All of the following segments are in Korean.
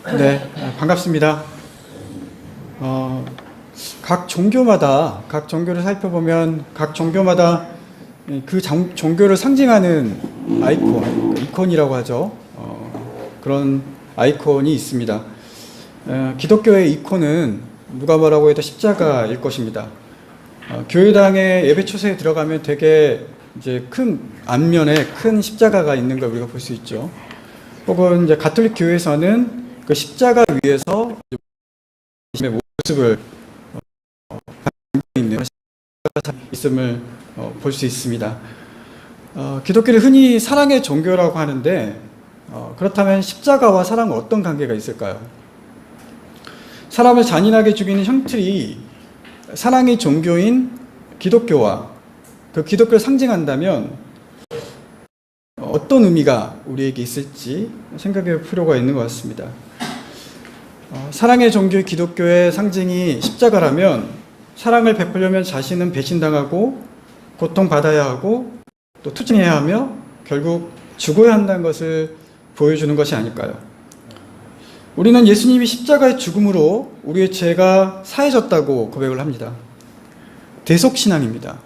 네, 반갑습니다. 각 종교를 살펴보면 각 종교마다 그 종교를 상징하는 이콘이라고 하죠. 그런 아이콘이 있습니다. 기독교의 이콘은 누가 뭐라고 해도 십자가일 것입니다. 교회당의 예배 초소에 들어가면 되게 이제 큰 앞면에 큰 십자가가 있는 걸 우리가 볼 수 있죠. 혹은 이제 가톨릭 교회에서는 그 십자가 위에서 모습을 있는 있음을 볼 수 있습니다. 기독교를 흔히 사랑의 종교라고 하는데 그렇다면 십자가와 사랑은 어떤 관계가 있을까요? 사람을 잔인하게 죽이는 형틀이 사랑의 종교인 기독교와 그 기독교를 상징한다면 어떤 의미가 우리에게 있을지 생각해 볼 필요가 있는 것 같습니다. 사랑의 종교 기독교의 상징이 십자가라면 사랑을 베풀려면 자신은 배신당하고 고통받아야 하고 또 투쟁해야 하며 결국 죽어야 한다는 것을 보여주는 것이 아닐까요? 우리는 예수님이 십자가의 죽음으로 우리의 죄가 사해졌다고 고백을 합니다. 대속신앙입니다.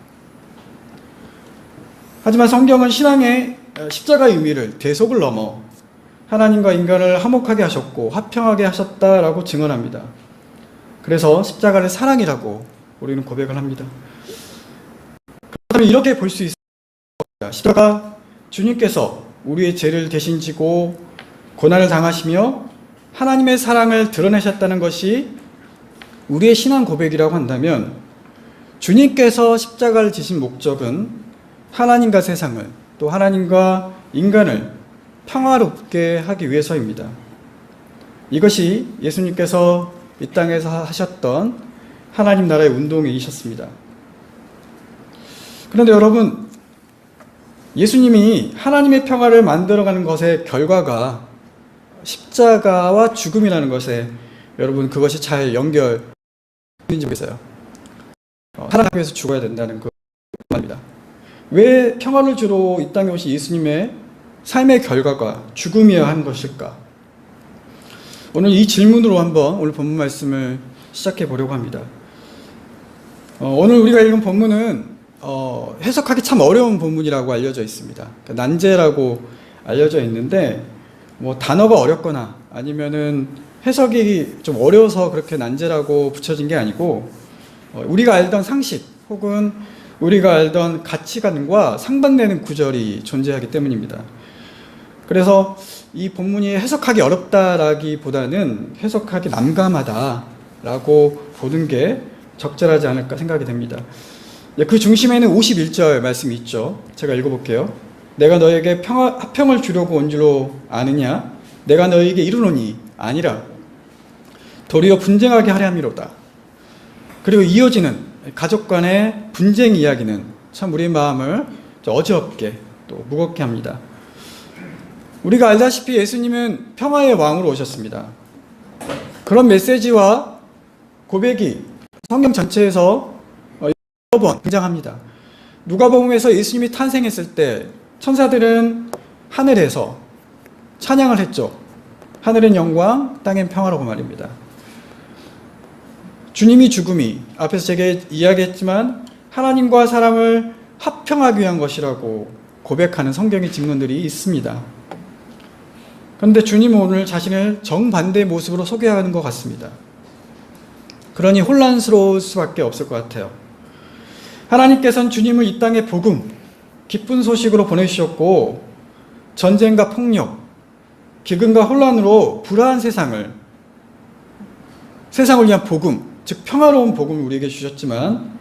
하지만 성경은 신앙의 십자가의 의미를 대속을 넘어 하나님과 인간을 화목하게 하셨고 화평하게 하셨다라고 증언합니다. 그래서 십자가를 사랑이라고 우리는 고백을 합니다. 그렇다면 이렇게 볼 수 있습니다. 십자가 주님께서 우리의 죄를 대신 지고 고난을 당하시며 하나님의 사랑을 드러내셨다는 것이 우리의 신앙 고백이라고 한다면 주님께서 십자가를 지신 목적은 하나님과 세상을 또 하나님과 인간을 평화롭게 하기 위해서입니다. 이것이 예수님께서 이 땅에서 하셨던 하나님 나라의 운동이셨습니다. 그런데 여러분, 예수님이 하나님의 평화를 만들어가는 것의 결과가 십자가와 죽음이라는 것에 여러분 그것이 잘 연결되는지 모르겠어요. 하나님 위해서 죽어야 된다는 그 말입니다. 왜 평화를 주러 이 땅에 오신 예수님의 삶의 결과가 죽음이어야 한 것일까? 오늘 이 질문으로 한번 오늘 본문 말씀을 시작해 보려고 합니다. 오늘 우리가 읽은 본문은 해석하기 참 어려운 본문이라고 알려져 있습니다. 난제라고 알려져 있는데 단어가 어렵거나 아니면은 해석이 좀 어려워서 그렇게 난제라고 붙여진 게 아니고 우리가 알던 상식 혹은 우리가 알던 가치관과 상반되는 구절이 존재하기 때문입니다. 그래서 이 본문이 해석하기 어렵다라기보다는 해석하기 난감하다라고 보는 게 적절하지 않을까 생각이 됩니다. 그 중심에는 51절 말씀이 있죠. 제가 읽어볼게요. 내가 너에게 화평을 주려고 온 줄로 아느냐? 내가 너에게 이르노니 아니라 도리어 분쟁하게 하려 함이로다. 그리고 이어지는 가족 간의 분쟁 이야기는 참 우리 마음을 어지럽게 또 무겁게 합니다. 우리가 알다시피 예수님은 평화의 왕으로 오셨습니다. 그런 메시지와 고백이 성경 전체에서 여러 번 등장합니다. 누가복음에서 예수님이 탄생했을 때 천사들은 하늘에서 찬양을 했죠. 하늘엔 영광, 땅엔 평화라고 말입니다. 주님이 죽음이 앞에서 제가 이야기했지만 하나님과 사람을 합평하기 위한 것이라고 고백하는 성경의 증언들이 있습니다. 그런데 주님은 오늘 자신을 정반대의 모습으로 소개하는 것 같습니다. 그러니 혼란스러울 수밖에 없을 것 같아요. 하나님께서는 주님을 이 땅에 복음, 기쁜 소식으로 보내주셨고 전쟁과 폭력, 기근과 혼란으로 불안한 세상을 위한 복음, 즉 평화로운 복음을 우리에게 주셨지만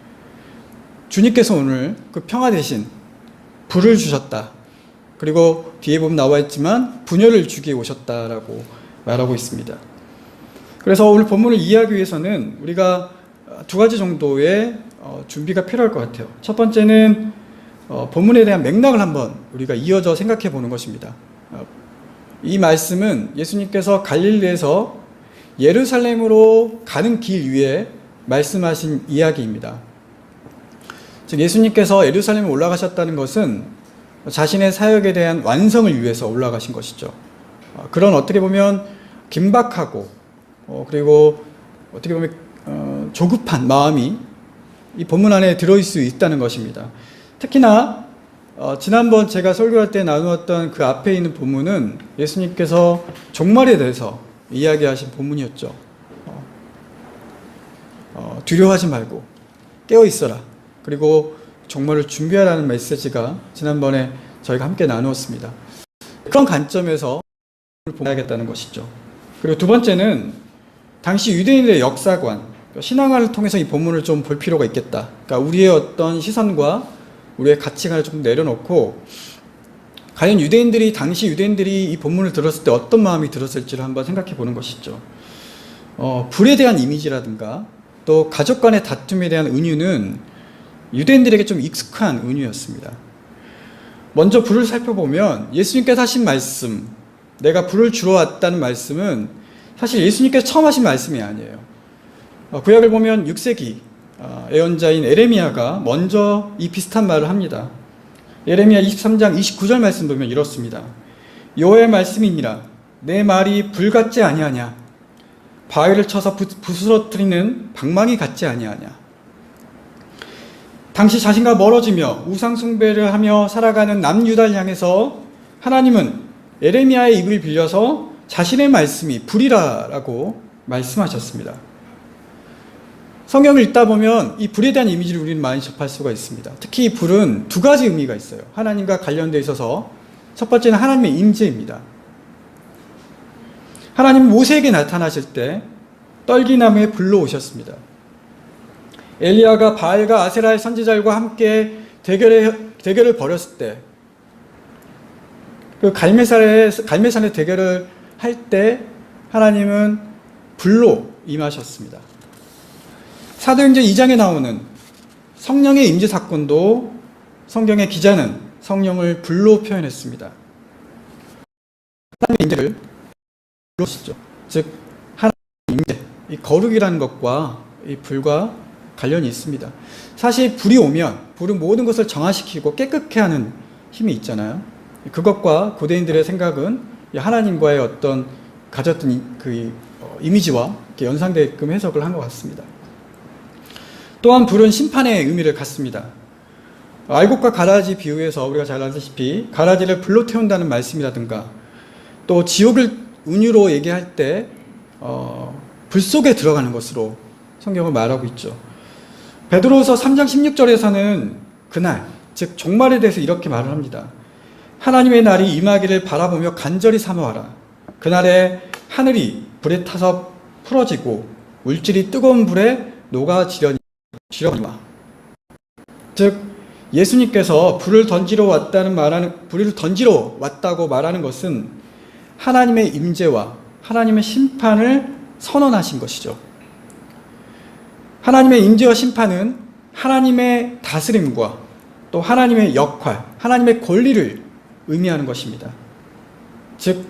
주님께서 오늘 그 평화 대신 불을 주셨다. 그리고 뒤에 보면 나와 있지만 분열을 주기에 오셨다라고 말하고 있습니다. 그래서 오늘 본문을 이해하기 위해서는 우리가 두 가지 정도의 준비가 필요할 것 같아요. 첫 번째는 본문에 대한 맥락을 한번 우리가 이어져 생각해 보는 것입니다. 이 말씀은 예수님께서 갈릴리에서 예루살렘으로 가는 길 위에 말씀하신 이야기입니다. 즉 예수님께서 예루살렘에 올라가셨다는 것은 자신의 사역에 대한 완성을 위해서 올라가신 것이죠. 그런 어떻게 보면 긴박하고 그리고 어떻게 보면 조급한 마음이 이 본문 안에 들어있을 수 있다는 것입니다. 특히나 지난번 제가 설교할 때 나누었던 그 앞에 있는 본문은 예수님께서 종말에 대해서 이야기하신 본문이었죠. 두려워하지 말고 깨어 있어라. 그리고 종말을 준비하라는 메시지가 지난번에 저희가 함께 나누었습니다. 그런 관점에서 보야겠다는 것이죠. 그리고 두 번째는 당시 유대인들의 역사관, 신앙을 통해서 이 본문을 좀 볼 필요가 있겠다. 그러니까 우리의 어떤 시선과 우리의 가치관을 좀 내려놓고 과연 당시 유대인들이 이 본문을 들었을 때 어떤 마음이 들었을지를 한번 생각해 보는 것이죠. 불에 대한 이미지라든가 또 가족 간의 다툼에 대한 은유는 유대인들에게 좀 익숙한 은유였습니다. 먼저 불을 살펴보면 예수님께서 하신 말씀, 내가 불을 주러 왔다는 말씀은 사실 예수님께서 처음 하신 말씀이 아니에요. 구약을 보면 6세기 예언자인 에레미야가 먼저 이 비슷한 말을 합니다. 예레미야 23장 29절 말씀 보면 이렇습니다. 여호와의 말씀이니라 내 말이 불 같지 아니하냐 바위를 쳐서 부스러뜨리는 방망이 같지 아니하냐. 당시 자신과 멀어지며 우상 숭배를 하며 살아가는 남유다를 향해서 하나님은 에레미야의 입을 빌려서 자신의 말씀이 불이라라고 말씀하셨습니다. 성경을 읽다 보면 이 불에 대한 이미지를 우리는 많이 접할 수가 있습니다. 특히 이 불은 두 가지 의미가 있어요. 하나님과 관련되어 있어서 첫 번째는 하나님의 임재입니다. 하나님은 모세에게 나타나실 때 떨기나무에 불러 오셨습니다. 엘리야가 바알과 아세라의 선지자들과 함께 대결을 벌였을 때 그 갈매산의 대결을 할 때 하나님은 불로 임하셨습니다. 사도행전 2장에 나오는 성령의 임재 사건도 성경의 기자는 성령을 불로 표현했습니다. 하나님의 임재를 불로 시죠. 즉 하나님의 임재, 이 거룩이라는 것과 이 불과 관련이 있습니다. 사실 불이 오면 불은 모든 것을 정화시키고 깨끗게 하는 힘이 있잖아요. 그것과 고대인들의 생각은 하나님과의 어떤 가졌던 그 이미지와 연상되게끔 해석을 한 것 같습니다. 또한 불은 심판의 의미를 갖습니다. 알곡과 가라지 비유에서 우리가 잘 아시다시피 가라지를 불로 태운다는 말씀이라든가 또 지옥을 은유로 얘기할 때 불 속에 들어가는 것으로 성경을 말하고 있죠. 베드로후서 3장 16절에서는 그날, 즉 종말에 대해서 이렇게 말을 합니다. 하나님의 날이 임하기를 바라보며 간절히 사모하라. 그날에 하늘이 불에 타서 풀어지고 물질이 뜨거운 불에 녹아지려니와. 즉 예수님께서 불을 던지러 왔다고 말하는 것은 하나님의 임재와 하나님의 심판을 선언하신 것이죠. 하나님의 임재와 심판은 하나님의 다스림과 또 하나님의 역할, 하나님의 권리를 의미하는 것입니다. 즉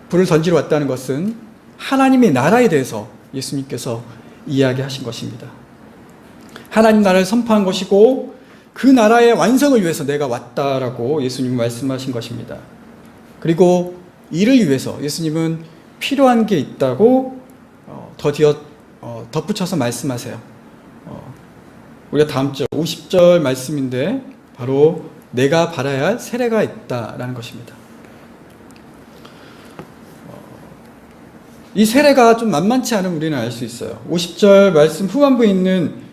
불을 던지러 왔다는 것은 하나님의 나라에 대해서 예수님께서 이야기하신 것입니다. 하나님 나라를 선포한 것이고 그 나라의 완성을 위해서 내가 왔다라고 예수님은 말씀하신 것입니다. 그리고 이를 위해서 예수님은 필요한 게 있다고 덧붙여서 말씀하세요. 우리가 다음 절 50절 말씀인데 바로 내가 바라야 할 세례가 있다라는 것입니다. 이 세례가 좀 만만치 않은 우리는 알 수 있어요. 50절 말씀 후반부에 있는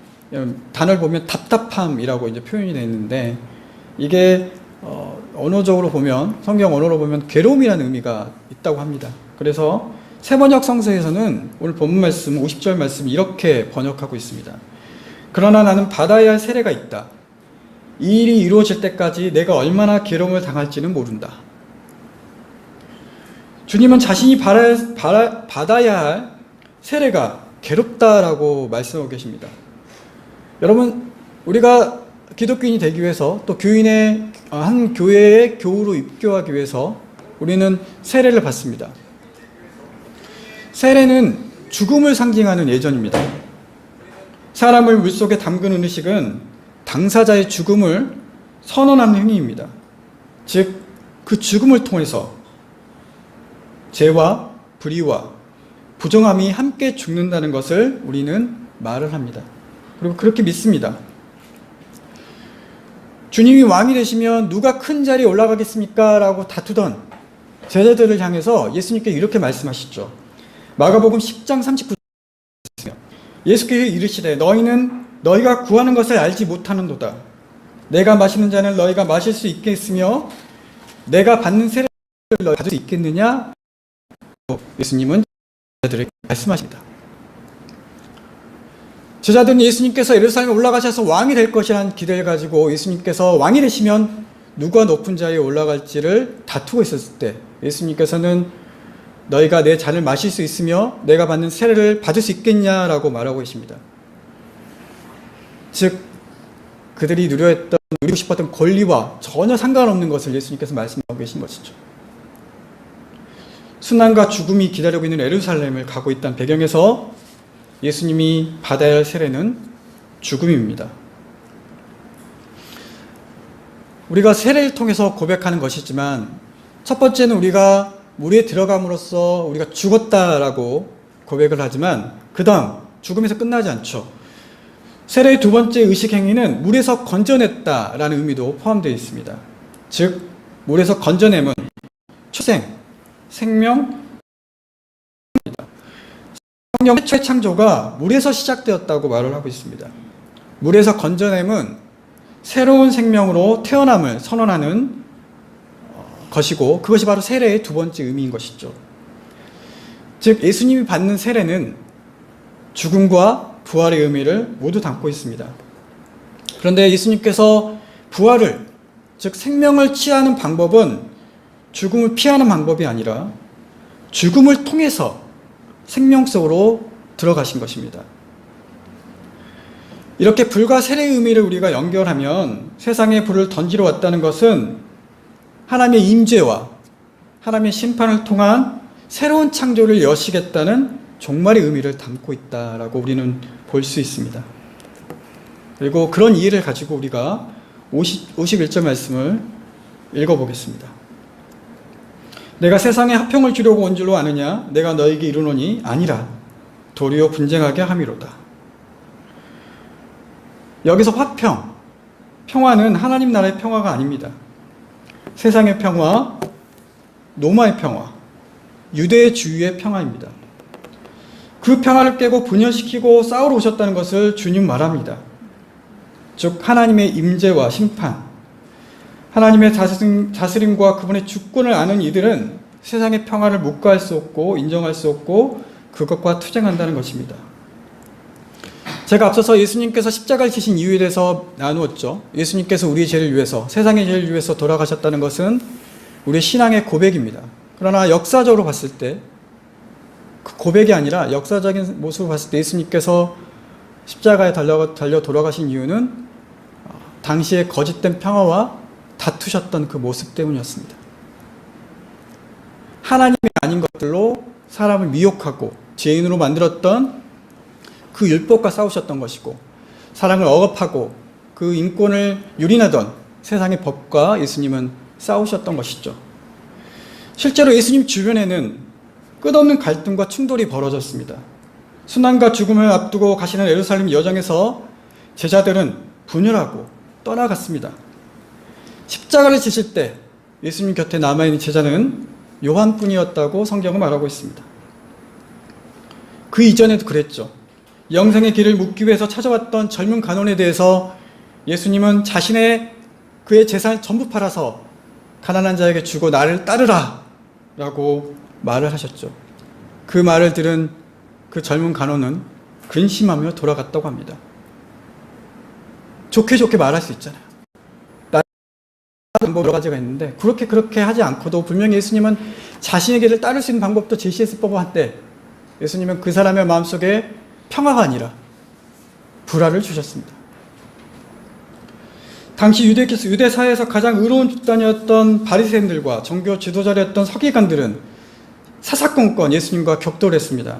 단어를 보면 답답함이라고 이제 표현이 되어 있는데 이게 언어적으로 보면 성경 언어로 보면 괴로움이라는 의미가 있다고 합니다. 그래서 세번역 성서에서는 오늘 본문 말씀 50절 말씀 이렇게 번역하고 있습니다. 그러나 나는 받아야 할 세례가 있다. 이 일이 이루어질 때까지 내가 얼마나 괴로움을 당할지는 모른다. 주님은 자신이 받아야 할 세례가 괴롭다라고 말씀하고 계십니다. 여러분, 우리가 기독교인이 되기 위해서 또 한 교회의 교우로 입교하기 위해서 우리는 세례를 받습니다. 세례는 죽음을 상징하는 예전입니다. 사람을 물속에 담그는 의식은 당사자의 죽음을 선언하는 행위입니다. 즉, 그 죽음을 통해서 죄와 불의와 부정함이 함께 죽는다는 것을 우리는 말을 합니다. 그리고 그렇게 믿습니다. 주님이 왕이 되시면 누가 큰 자리에 올라가겠습니까? 라고 다투던 제자들을 향해서 예수님께 이렇게 말씀하시죠. 마가복음 10장 39절 예수께서 이르시되 너희는 너희가 구하는 것을 알지 못하는도다. 내가 마시는 잔을 너희가 마실 수 있겠으며 내가 받는 세례를 너희가 받을 수 있겠느냐? 예수님은 제자들에게 말씀하십니다. 제자들은 예수님께서 예루살렘에 올라가셔서 왕이 될 것이라는 기대를 가지고 예수님께서 왕이 되시면 누가 높은 자리에 올라갈지를 다투고 있었을 때 예수님께서는 너희가 내 잔을 마실 수 있으며 내가 받는 세례를 받을 수 있겠냐라고 말하고 계십니다. 즉 그들이 누리고 싶었던 권리와 전혀 상관없는 것을 예수님께서 말씀하고 계신 것이죠. 순환과 죽음이 기다리고 있는 예루살렘을 가고 있다는 배경에서 예수님이 받아야 할 세례는 죽음입니다. 우리가 세례를 통해서 고백하는 것이지만 첫 번째는 우리가 물에 들어감으로써 우리가 죽었다라고 고백을 하지만 그 다음 죽음에서 끝나지 않죠. 세례의 두 번째 의식 행위는 물에서 건져냈다라는 의미도 포함되어 있습니다. 즉 물에서 건져냄은 초생, 생명, 성경 최초의 창조가 물에서 시작되었다고 말을 하고 있습니다. 물에서 건져냄은 새로운 생명으로 태어남을 선언하는 것이고 그것이 바로 세례의 두 번째 의미인 것이죠. 즉 예수님이 받는 세례는 죽음과 부활의 의미를 모두 담고 있습니다. 그런데 예수님께서 부활을 즉 생명을 취하는 방법은 죽음을 피하는 방법이 아니라 죽음을 통해서 생명 속으로 들어가신 것입니다. 이렇게 불과 세례의 의미를 우리가 연결하면 세상에 불을 던지러 왔다는 것은 하나님의 임재와 하나님의 심판을 통한 새로운 창조를 여시겠다는 종말의 의미를 담고 있다라고 우리는 볼 수 있습니다. 그리고 그런 이해를 가지고 우리가 51절 말씀을 읽어보겠습니다. 내가 세상에 화평을 주려고 온 줄로 아느냐? 내가 너에게 이르노니 아니라 도리어 분쟁하게 함이로다. 여기서 화평, 평화는 하나님 나라의 평화가 아닙니다. 세상의 평화, 로마의 평화, 유대의 주유의 평화입니다. 그 평화를 깨고 분열시키고 싸우러 오셨다는 것을 주님 말합니다. 즉 하나님의 임재와 심판, 하나님의 다스림과 그분의 주권을 아는 이들은 세상의 평화를 묵과할 수 없고 인정할 수 없고 그것과 투쟁한다는 것입니다. 제가 앞서서 예수님께서 십자가를 지신 이유에 대해서 나누었죠. 예수님께서 우리의 죄를 위해서, 세상의 죄를 위해서 돌아가셨다는 것은 우리의 신앙의 고백입니다. 그러나 역사적으로 봤을 때 그 고백이 아니라 역사적인 모습을 봤을 때 예수님께서 십자가에 달려 돌아가신 이유는 당시의 거짓된 평화와 다투셨던 그 모습 때문이었습니다. 하나님이 아닌 것들로 사람을 미혹하고 죄인으로 만들었던 그 율법과 싸우셨던 것이고 사랑을 억압하고 그 인권을 유린하던 세상의 법과 예수님은 싸우셨던 것이죠. 실제로 예수님 주변에는 끝없는 갈등과 충돌이 벌어졌습니다. 순환과 죽음을 앞두고 가시는 예루살렘 여정에서 제자들은 분열하고 떠나갔습니다. 십자가를 지실 때 예수님 곁에 남아있는 제자는 요한뿐이었다고 성경은 말하고 있습니다. 그 이전에도 그랬죠. 영생의 길을 묻기 위해서 찾아왔던 젊은 간원에 대해서 예수님은 그의 재산을 전부 팔아서 가난한 자에게 주고 나를 따르라 라고 말을 하셨죠. 그 말을 들은 그 젊은 간원은 근심하며 돌아갔다고 합니다. 좋게 말할 수 있잖아요. 방법 여러 가지가 있는데 그렇게 하지 않고도 분명히 예수님은 자신의 길을 따를 수 있는 방법도 제시했을 법한데 예수님은 그 사람의 마음속에 평화가 아니라 불화를 주셨습니다. 당시 유대 사회에서 가장 의로운 집단이었던 바리새인들과 종교 지도자였던 서기관들은 사사건건 예수님과 격돌을 했습니다.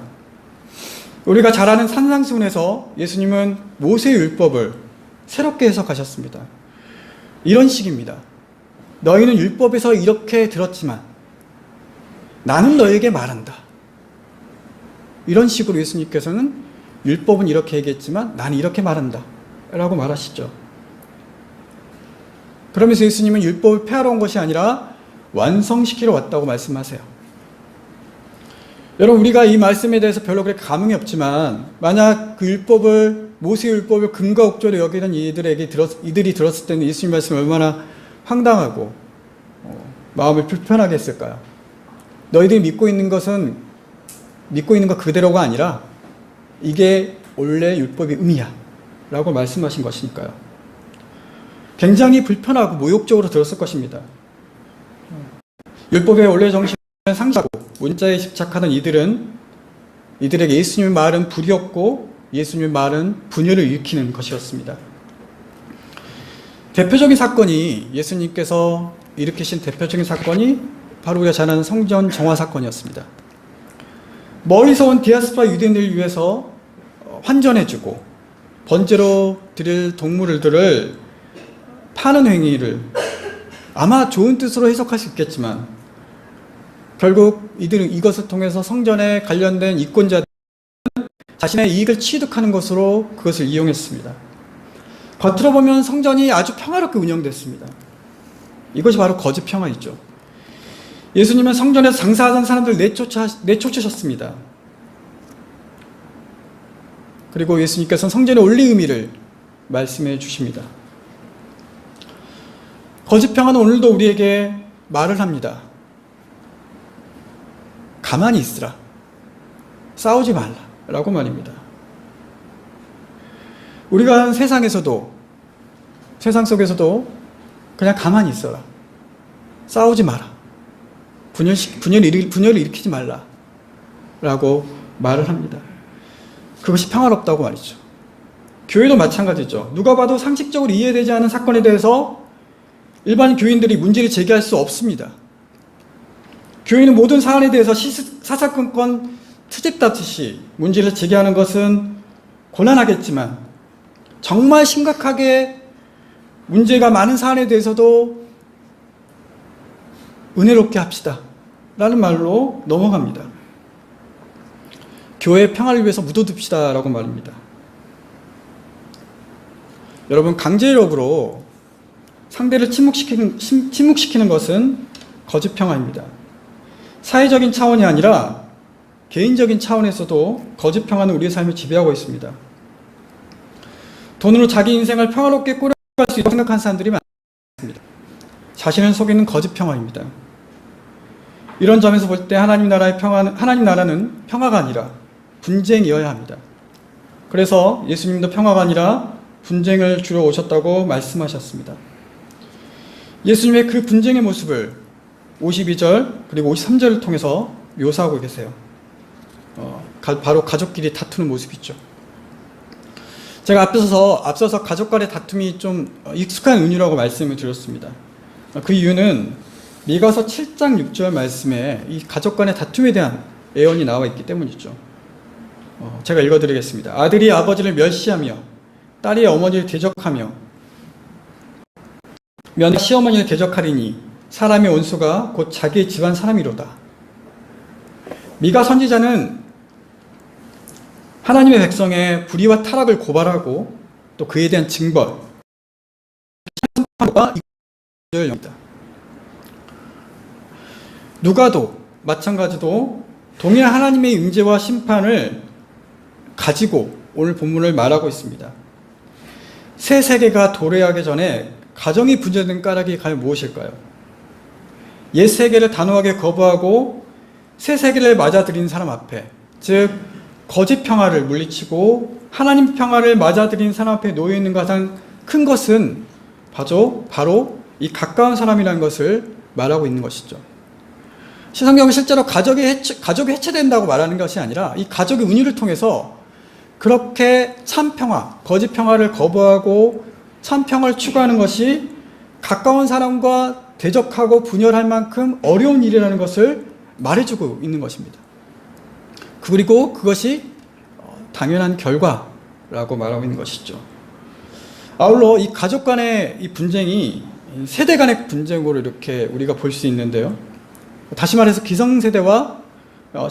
우리가 잘 아는 산상수훈에서 예수님은 모세의 율법을 새롭게 해석하셨습니다. 이런 식입니다. 너희는 율법에서 이렇게 들었지만 나는 너에게 말한다. 이런 식으로 예수님께서는 율법은 이렇게 얘기했지만 나는 이렇게 말한다 라고 말하시죠. 그러면서 예수님은 율법을 폐하러 온 것이 아니라 완성시키러 왔다고 말씀하세요. 여러분, 우리가 이 말씀에 대해서 별로 그렇게 감흥이 없지만 만약 그 율법을, 모세의 율법을 금과 옥조로 여기는 이들이 들었을 때는 예수님 말씀이 얼마나 황당하고 마음을 불편하게 했을까요? 너희들이 믿고 있는 것 그대로가 아니라 이게 원래 율법의 의미야 라고 말씀하신 것이니까요. 굉장히 불편하고 모욕적으로 들었을 것입니다. 율법의 원래 정신을 상실하고 문자에 집착하는 이들에게 예수님의 말은 불이었고 예수님의 말은 분열을 일으키는 것이었습니다. 대표적인 사건이, 예수님께서 일으키신 대표적인 사건이 바로 우리가 잘 아는 성전 정화 사건이었습니다. 멀리서 온 디아스포라 유대인들을 위해서 환전해주고 번제로 드릴 동물들을 파는 행위를 아마 좋은 뜻으로 해석할 수 있겠지만 결국 이들은 이것을 통해서 성전에 관련된 이권자들은 자신의 이익을 취득하는 것으로 그것을 이용했습니다. 겉으로 보면 성전이 아주 평화롭게 운영됐습니다. 이것이 바로 거짓 평화이죠. 예수님은 성전에서 장사하던 사람들 내쫓으셨습니다. 그리고 예수님께서는 성전의 원리 의미를 말씀해 주십니다. 거짓 평화는 오늘도 우리에게 말을 합니다. 가만히 있으라. 싸우지 말라. 라고 말입니다. 우리가 세상 속에서도 그냥 가만히 있어라. 싸우지 마라. 분열을 일으키지 말라. 라고 말을 합니다. 그것이 평화롭다고 말이죠. 교회도 마찬가지죠. 누가 봐도 상식적으로 이해되지 않은 사건에 대해서 일반 교인들이 문제를 제기할 수 없습니다. 교인은 모든 사안에 대해서 사사건건 트집다듯이 문제를 제기하는 것은 곤란하겠지만 정말 심각하게 문제가 많은 사안에 대해서도 은혜롭게 합시다 라는 말로 넘어갑니다. 교회의 평화를 위해서 묻어둡시다 라고 말입니다. 여러분, 강제력으로 상대를 침묵시키는 것은 거짓 평화입니다. 사회적인 차원이 아니라 개인적인 차원에서도 거짓 평화는 우리의 삶을 지배하고 있습니다. 돈으로 자기 인생을 평화롭게 꾸려갈 수 있다고 생각하는 사람들이 많습니다. 자신을 속이는 거짓 평화입니다. 이런 점에서 볼 때 하나님 나라는 평화가 아니라 분쟁이어야 합니다. 그래서 예수님도 평화가 아니라 분쟁을 주러 오셨다고 말씀하셨습니다. 예수님의 그 분쟁의 모습을 52절 그리고 53절을 통해서 묘사하고 계세요. 바로 가족끼리 다투는 모습이죠. 제가 앞서서 가족 간의 다툼이 좀 익숙한 은유라고 말씀을 드렸습니다. 그 이유는 미가서 7장 6절 말씀에 이 가족 간의 다툼에 대한 예언이 나와 있기 때문이죠. 제가 읽어드리겠습니다. 아들이 아버지를 멸시하며 딸이 어머니를 대적하며 며느리가 시어머니를 대적하리니 사람의 원수가 곧 자기의 집안 사람이로다. 미가 선지자는 하나님의 백성의 불의와 타락을 고발하고 또 그에 대한 징벌, 심판과 이를 엽니다. 누가도 마찬가지로 동일한 하나님의 임재와 심판을 가지고 오늘 본문을 말하고 있습니다. 새 세계가 도래하기 전에 가정이 분열된 까닭이 과연 무엇일까요? 옛 세계를 단호하게 거부하고 새 세계를 맞아들인 사람 앞에, 즉 거짓 평화를 물리치고 하나님 평화를 맞아들인 사람 앞에 놓여 있는 가장 큰 것은 바로 이 가까운 사람이라는 것을 말하고 있는 것이죠. 성경은 실제로 가족이 해체된다고 말하는 것이 아니라 이 가족의 은유를 통해서 그렇게 참 평화, 거짓 평화를 거부하고 참 평화를 추구하는 것이 가까운 사람과 대적하고 분열할 만큼 어려운 일이라는 것을 말해주고 있는 것입니다. 그리고 그것이 당연한 결과라고 말하고 있는 것이죠. 아울러 이 가족 간의 이 분쟁이 세대 간의 분쟁으로 이렇게 우리가 볼 수 있는데요. 다시 말해서 기성세대와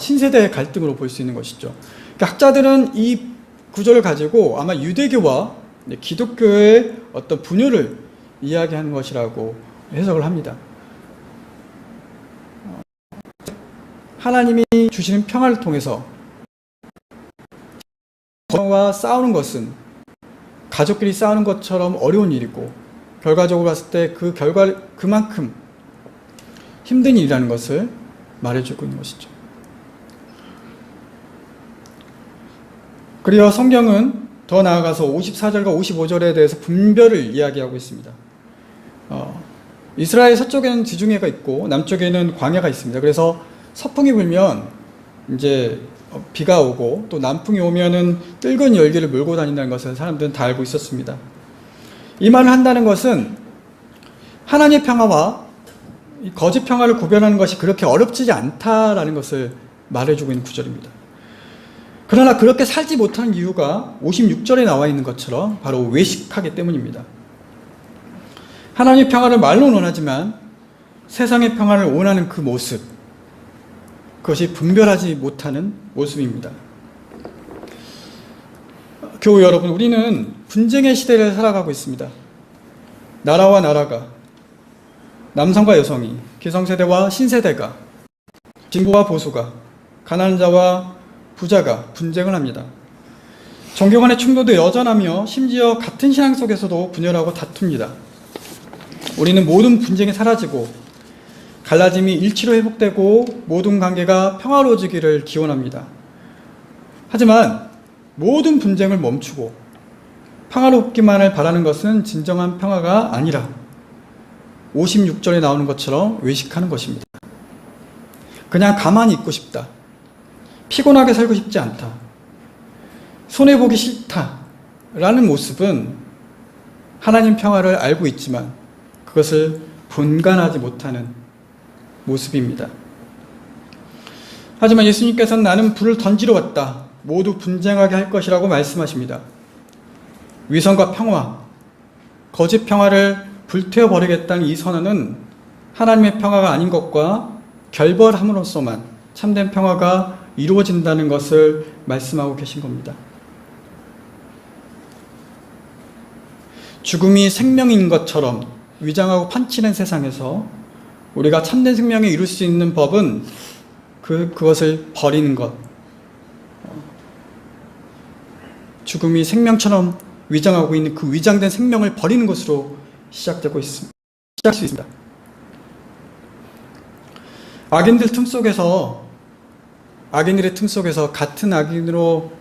신세대의 갈등으로 볼 수 있는 것이죠. 그러니까 학자들은 이 구조를 가지고 아마 유대교와 기독교의 어떤 분열을 이야기하는 것이라고 해석을 합니다. 하나님이 주시는 평화를 통해서 와 싸우는 것은 가족끼리 싸우는 것처럼 어려운 일이고, 결과적으로 봤을 때 그 결과 그만큼 힘든 일이라는 것을 말해주고 있는 것이죠. 그리고 성경은 더 나아가서 54절과 55절에 대해서 분별을 이야기하고 있습니다. 이스라엘 서쪽에는 지중해가 있고 남쪽에는 광야가 있습니다. 그래서 서풍이 불면 이제 비가 오고, 또 남풍이 오면은 뜰근 열기를 몰고 다닌다는 것을 사람들은 다 알고 있었습니다. 이 말을 한다는 것은 하나님의 평화와 거짓 평화를 구별하는 것이 그렇게 어렵지 않다라는 것을 말해주고 있는 구절입니다. 그러나 그렇게 살지 못하는 이유가 56절에 나와 있는 것처럼 바로 외식하기 때문입니다. 하나님의 평화를 말로는 원하지만 세상의 평화를 원하는 그 모습, 그것이 분별하지 못하는 모습입니다. 교우 여러분, 우리는 분쟁의 시대를 살아가고 있습니다. 나라와 나라가, 남성과 여성이, 기성세대와 신세대가, 진보와 보수가, 가난한 자와 부자가 분쟁을 합니다. 종교 간의 충돌도 여전하며 심지어 같은 신앙 속에서도 분열하고 다툽니다. 우리는 모든 분쟁이 사라지고 갈라짐이 일치로 회복되고 모든 관계가 평화로워지기를 기원합니다. 하지만 모든 분쟁을 멈추고 평화롭기만을 바라는 것은 진정한 평화가 아니라 56절에 나오는 것처럼 외식하는 것입니다. 그냥 가만히 있고 싶다, 피곤하게 살고 싶지 않다, 손해보기 싫다 라는 모습은 하나님 평화를 알고 있지만 그것을 분간하지 못하는 모습입니다. 하지만 예수님께서는 나는 불을 던지러 왔다, 모두 분쟁하게 할 것이라고 말씀하십니다. 위선과 평화, 거짓 평화를 불태워버리겠다는 이 선언은 하나님의 평화가 아닌 것과 결벌함으로써만 참된 평화가 이루어진다는 것을 말씀하고 계신 겁니다. 죽음이 생명인 것처럼 위장하고 판치는 세상에서 우리가 참된 생명을 이룰 수 있는 법은 그것을 버리는 것. 죽음이 생명처럼 위장하고 있는 그 위장된 생명을 버리는 것으로 시작할 수 있습니다. 악인들의 틈 속에서 같은 악인으로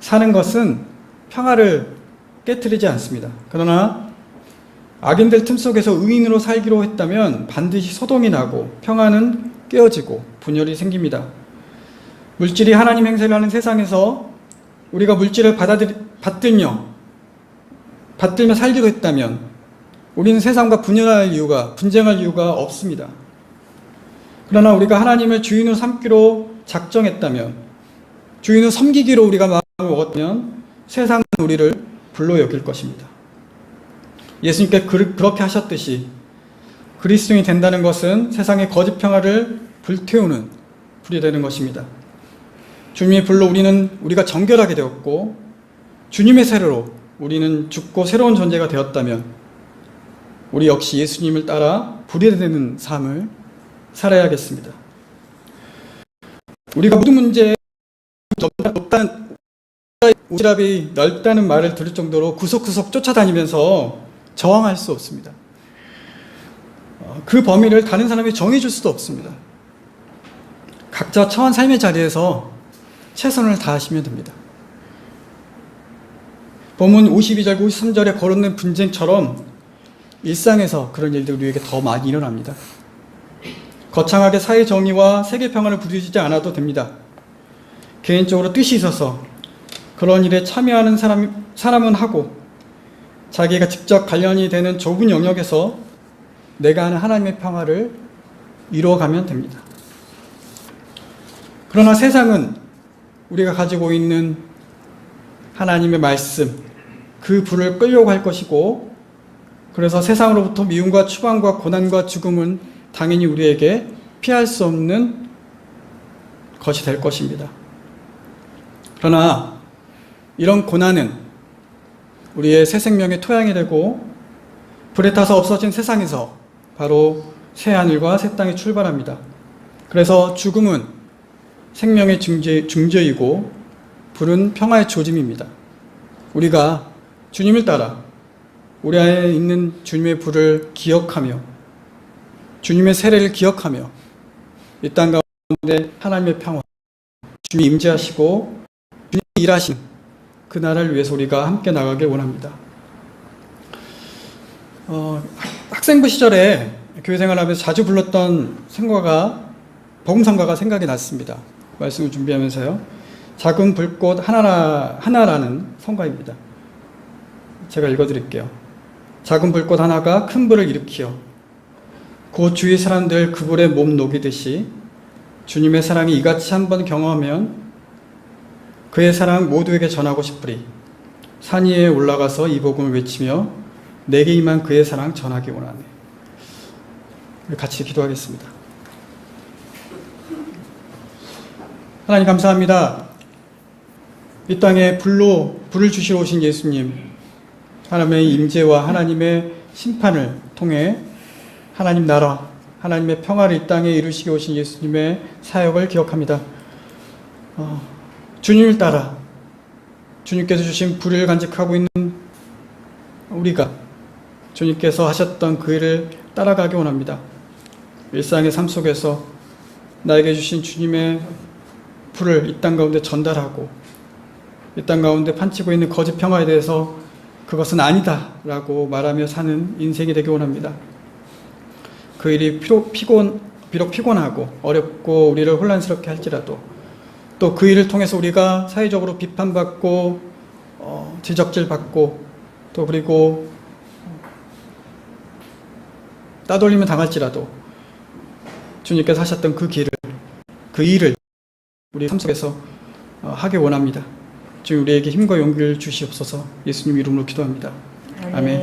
사는 것은 평화를 깨트리지 않습니다. 그러나 악인들 틈 속에서 의인으로 살기로 했다면 반드시 소동이 나고 평화는 깨어지고 분열이 생깁니다. 물질이 하나님 행세를 하는 세상에서 우리가 물질을 받들며 살기로 했다면 우리는 세상과 분쟁할 이유가 없습니다. 그러나 우리가 하나님을 주인으로 삼기로 작정했다면, 주인을 섬기기로 우리가 마음을 먹었다면 세상은 우리를 불로 여길 것입니다. 예수님께 그렇게 하셨듯이 그리스도인이 된다는 것은 세상의 거짓 평화를 불태우는 불이 되는 것입니다. 주님의 불로 우리가 정결하게 되었고, 주님의 세례로 우리는 죽고 새로운 존재가 되었다면 우리 역시 예수님을 따라 불이 되는 삶을 살아야겠습니다. 우리가 모든 문제에 오지랖이 넓다는 말을 들을 정도로 구석구석 쫓아다니면서 저항할 수 없습니다. 그 범위를 다른 사람이 정해줄 수도 없습니다. 각자 처한 삶의 자리에서 최선을 다하시면 됩니다. 본문 52절, 53절에 거론된 분쟁처럼 일상에서 그런 일들이 우리에게 더 많이 일어납니다. 거창하게 사회 정의와 세계 평화를 부르짖지 않아도 됩니다. 개인적으로 뜻이 있어서 그런 일에 참여하는 사람은 하고, 자기가 직접 관련이 되는 좁은 영역에서 내가 하는 하나님의 평화를 이루어가면 됩니다. 그러나 세상은 우리가 가지고 있는 하나님의 말씀, 그 불을 끌려고 할 것이고, 그래서 세상으로부터 미움과 추방과 고난과 죽음은 당연히 우리에게 피할 수 없는 것이 될 것입니다. 그러나 이런 고난은 우리의 새 생명의 토양이 되고 불에 타서 없어진 세상에서 바로 새 하늘과 새 땅이 출발합니다. 그래서 죽음은 생명의 중재이고 불은 평화의 조짐입니다. 우리가 주님을 따라 우리 안에 있는 주님의 불을 기억하며 주님의 세례를 기억하며 이 땅 가운데 하나님의 평화, 주님이 임재하시고 주님이 일하신 그 나라를 위해서 우리가 함께 나가길 원합니다. 학생부 시절에 교회 생활하면서 자주 불렀던 복음성가가 생각이 났습니다. 말씀을 준비하면서요. 작은 불꽃 하나라는 성가입니다. 제가 읽어드릴게요. 작은 불꽃 하나가 큰 불을 일으키어 그 주위 사람들 그 불에 몸 녹이듯이 주님의 사랑이 이같이 한번 경험하면 그의 사랑 모두에게 전하고 싶으리. 산 위에 올라가서 이 복음을 외치며 내게 임한 그의 사랑 전하기 원하네. 같이 기도하겠습니다. 하나님 감사합니다. 이 땅에 불을 주시러 오신 예수님, 하나님의 임재와 하나님의 심판을 통해 하나님 나라, 하나님의 평화를 이 땅에 이루시게 오신 예수님의 사역을 기억합니다. 주님을 따라 주님께서 주신 불을 간직하고 있는 우리가 주님께서 하셨던 그 일을 따라가기 원합니다. 일상의 삶 속에서 나에게 주신 주님의 불을 이 땅 가운데 전달하고 이 땅 가운데 판치고 있는 거짓 평화에 대해서 그것은 아니다 라고 말하며 사는 인생이 되기 원합니다. 그 일이 비록 피곤하고 어렵고 우리를 혼란스럽게 할지라도 또 그 일을 통해서 우리가 사회적으로 비판받고 지적질받고 또 그리고 따돌림을 당할지라도 주님께서 하셨던 그 일을 우리 삶 속에서 하기 원합니다. 주님 우리에게 힘과 용기를 주시옵소서. 예수님 이름으로 기도합니다. 아멘.